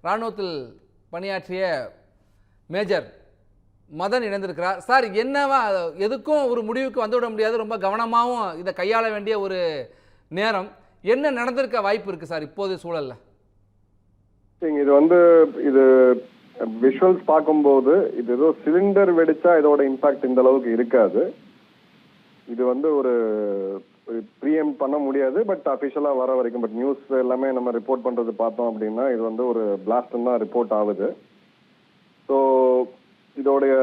இராணுவத்தில் பணியாற்றிய மேஜர் மதன் இணைந்திருக்கிறார். சார், என்னவா எதுக்கும் ஒரு முடிவுக்கு வந்துவிட முடியாது, ரொம்ப கவனமாகவும் இதை கையாள வேண்டிய ஒரு நேரம். என்ன நடந்திருக்க வாய்ப்பு இருக்குது சார் இப்போது சூழலில்? இது விஷுவல்ஸ் பார்க்கும்போது இது ஏதோ சிலிண்டர் வெடிச்சா இதோட இம்பாக்ட் இந்த அளவுக்கு இருக்காது. இது ஒரு ப்ரீஎம் பண்ண முடியாது. பட் அஃபிஷியலா வர வரைக்கும் பட் நியூஸ் எல்லாமே நம்ம ரிப்போர்ட் பண்றது பார்த்தோம் அப்படின்னா இது ஒரு பிளாஸ்ட் தான் ரிப்போர்ட் ஆகுது. ஸோ இதோடைய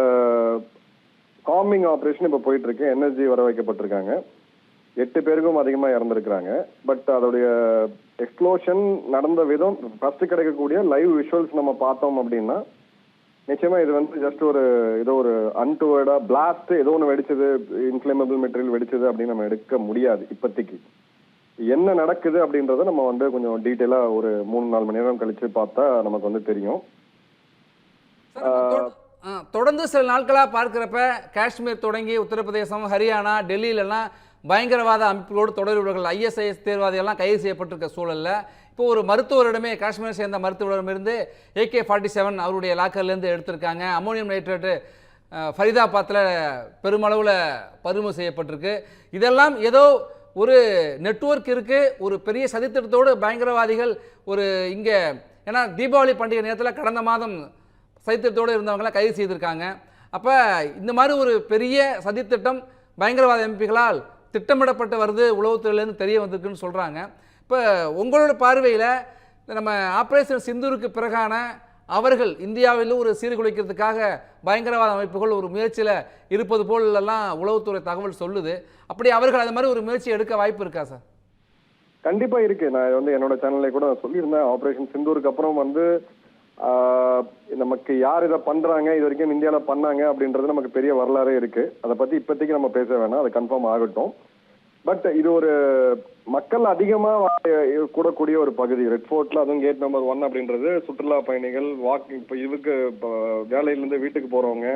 காமிங் ஆப்ரேஷன் இப்போ போயிட்டு இருக்கு. எனர்ஜி வர வைக்கப்பட்டிருக்காங்க. 8 பேருக்கும் அதிகமாக இறந்துருக்கிறாங்க. பட் அதோடைய எக்ஸ்ப்ளோஷன் நடந்த விதம் ஃபர்ஸ்ட் கிடைக்கக்கூடிய லைவ் விஷுவல்ஸ் நம்ம பார்த்தோம் அப்படின்னா நிச்சயமா இது ஜஸ்ட் ஏதோ ஒரு அன்டுவர்டா பிளாஸ்ட் ஏதோ ஒன்று வெடிச்சது, இன்ஃபிளேமபிள் மெட்டீரியல் வெடிச்சது அப்படின்னு நம்ம எடுக்க முடியாது. இப்போதைக்கு என்ன நடக்குது அப்படின்றத நம்ம கொஞ்சம் டீட்டெயிலா ஒரு 3-4 மணி நேரம் கழிச்சு பார்த்தா நமக்கு தெரியும். தொடர்ந்து சில நாட்களாக பார்க்கிறப்ப காஷ்மீர் தொடங்கி உத்தரப்பிரதேசம், ஹரியானா, டெல்லியிலலாம் பயங்கரவாத அமைப்புகளோடு தொடர்புகள் ISIS தீவிரவாதிகள்லாம் கைது செய்யப்பட்டிருக்க சூழலில் இப்போ ஒரு மருத்துவரிடமே காஷ்மீரை சேர்ந்த மருத்துவரிடமிருந்து AK-47 அவருடைய லாக்கர்லேருந்து எடுத்திருக்காங்க. அமோனியம் நைட்ரேட்டு ஃபரிதாபாத்தில் பெருமளவில் பறிமுதல் செய்யப்பட்டிருக்கு. இதெல்லாம் ஏதோ ஒரு நெட்வொர்க் இருக்குது, ஒரு பெரிய சதித்திட்டத்தோடு பயங்கரவாதிகள் இங்கே ஏன்னா தீபாவளி பண்டிகை நேரத்தில் கடந்த மாதம் சதித்திட்டத்தோடு இருந்தவங்களாம் கைது செய்திருக்காங்க. அப்போ இந்த மாதிரி ஒரு பெரிய சதித்திட்டம் பயங்கரவாத அமைப்புகளால் திட்டமிடப்பட்டு வருது, உளவுத்துறையிலேருந்து தெரிய வந்திருக்குன்னு சொல்கிறாங்க. இப்போ உங்களோட பார்வையில் நம்ம ஆப்ரேஷன் சிந்தூருக்கு பிறகான அவர்கள் இந்தியாவில் ஒரு சீர்குலைக்கிறதுக்காக பயங்கரவாத அமைப்புகள் ஒரு முயற்சியில் இருப்பது போலெல்லாம் உளவுத்துறை தகவல் சொல்லுது. அப்படி அவர்கள் அது மாதிரி ஒரு முயற்சி எடுக்க வாய்ப்பு இருக்கா சார்? கண்டிப்பா இருக்கு. நான் என்னோட சேனல்ல கூட சொல்லியிருந்தேன். ஆப்ரேஷன் சிந்தூருக்கு அப்புறம் நமக்கு யார் இதை பண்றாங்க, இது வரைக்கும் இந்தியாவில பண்ணாங்க அப்படின்றது நமக்கு பெரிய வரலாறே இருக்கு. அதை பத்தி இப்போதைக்கு நம்ம பேச வேணாம், அது கன்ஃபார்ம் ஆகட்டும். பட் இது ஒரு மக்கள் அதிகமா கூடக்கூடிய ஒரு பகுதி ரெட் ஃபோர்ட்ல, அதுவும் கேட் நம்பர் 1 அப்படின்றது சுற்றுலா பயணிகள் வேலையிலிருந்து வீட்டுக்கு போறவங்க,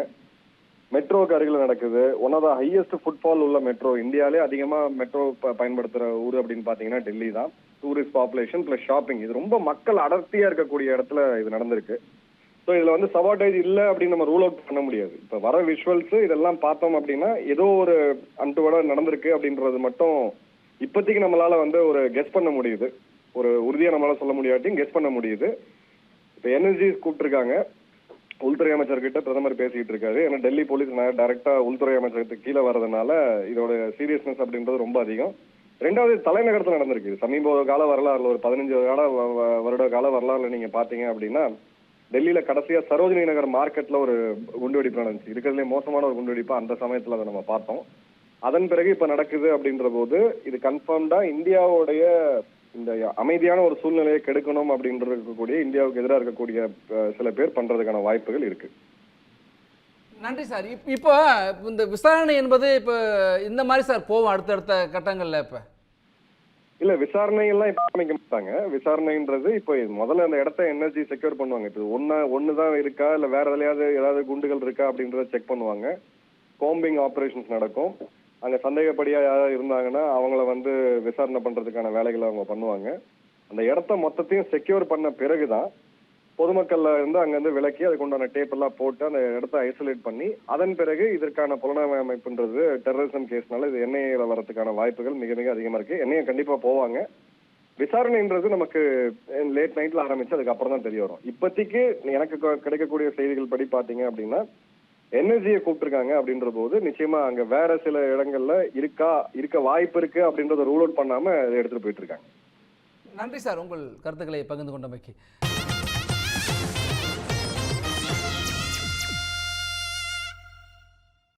மெட்ரோக்கு அருகில் நடக்குது. One of the highest footfall உள்ள மெட்ரோ, இந்தியாவிலே அதிகமா மெட்ரோ பயன்படுத்துற ஊர் அப்படின்னு பாத்தீங்கன்னா டெல்லி தான். டூரிஸ்ட் பாப்புலேஷன் பிளஸ் ஷாப்பிங், இது ரொம்ப மக்கள் அடர்த்தியா இருக்கக்கூடிய இடத்துல இது நடந்திருக்கு. ஸோ இதுல சபாட்டேஜ் இல்லை அப்படின்னு நம்ம ரூல் அவுட் பண்ண முடியாது. இப்ப வர விஷுவல்ஸ் இதெல்லாம் பார்த்தோம் அப்படின்னா ஏதோ ஒரு அன்டுவர்டா நடந்திருக்கு அப்படின்றது மட்டும் இப்போதைக்கு நம்மளால ஒரு கெஸ் பண்ண முடியுது. ஒரு உறுதியா நம்மளால சொல்ல முடியாட்டியும் கெஸ் பண்ண முடியுது. இப்ப எனர்ஜி கூப்பிட்டுருக்காங்க, உள்துறை அமைச்சர்கிட்ட பிரதமர் பேசிட்டு இருக்காரு. ஏன்னா டெல்லி போலீஸ் டைரக்டா உள்துறை அமைச்சகத்துக்கு கீழே வர்றதுனால இதோட சீரியஸ்னஸ் அப்படின்றது ரொம்ப அதிகம். ரெண்டாவது தலைநகரத்தில் நடந்திருக்கு. சமீப கால வரலாறுல ஒரு 15 வருட கால வரலாறுல நீங்க பாத்தீங்க அப்படின்னா டெல்லியில கடைசியா சரோஜினி நகர் மார்க்கெட்ல ஒரு குண்டுவெடிப்பு நடந்துச்சு. இருக்கிறதுலே மோசமான ஒரு குண்டுவெடிப்பா அந்த சமயத்துல அதை நம்ம பார்த்தோம். அதன் பிறகு இப்ப நடக்குது அப்படின்ற போது இது கன்ஃபார்ம்டா இந்தியாவுடைய இந்த அமைதியான ஒரு சூழ்நிலையை கெடுக்கணும் அப்படின்ற இருக்கக்கூடிய இந்தியாவுக்கு எதிராக இருக்கக்கூடிய சில பேர் பண்றதுக்கான வாய்ப்புகள் இருக்கு. நன்றி சார். இப்போ இந்த விசாரணை என்பது இப்போ இந்த மாதிரி சார் போவோம் அடுத்தடுத்த கட்டங்கள்ல. இப்ப இல்ல விசாரணை எல்லாம் இப்ப ஆரம்பிக்க மாட்டாங்க. விசாரணைன்றது இப்போ முதல்ல அந்த இடத்த எனர்ஜி செக்யூர் பண்ணுவாங்க. இப்போ ஒண்ணுதான் இருக்கா இல்ல வேற ஏதாவது குண்டுகள் இருக்கா அப்படின்றத செக் பண்ணுவாங்க. கோம்பிங் ஆபரேஷன்ஸ் நடக்கும். அங்க சந்தேகப்படியா யாராவது இருந்தாங்கன்னா அவங்கள விசாரணை பண்றதுக்கான வேலைகளை அவங்க பண்ணுவாங்க. அந்த இடத்த மொத்தத்தையும் செக்யூர் பண்ண பிறகுதான் பொதுமக்கள்ல இருந்து அங்கிருந்து விலக்கி அதுக்கு உண்டான டேப் எல்லாம் போட்டு அந்த இடத்த ஐசோலேட் பண்ணி அதன் பிறகு இதற்கான புலனாய்வு அமைப்புன்றது டெரரிசம் கேஸ்னால இது என்ஐஏல வரதுக்கான வாய்ப்புகள் மிக மிக அதிகமா இருக்கு. என்ஐஏ கண்டிப்பா போவாங்க. விசாரணைன்றது நமக்கு லேட் நைட்ல ஆரம்பிச்சு அதுக்கப்புறம் தான் தெரிய வரும். இப்போதைக்கு எனக்கு கிடைக்கக்கூடிய செய்திகள் படி பாத்தீங்க அப்படின்னா எனர்ஜியை கூப்பிட்டுருக்காங்க அப்படின்ற போது நிச்சயமா அங்க வேற சில இடங்கள்ல இருக்க வாய்ப்பு இருக்கு அப்படின்றத ரூல் அவுட் பண்ணாம எடுத்துட்டு போயிட்டு இருக்காங்க. நன்றி சார், உங்கள் கருத்துக்களை பகிர்ந்து கொண்டமைக்கு.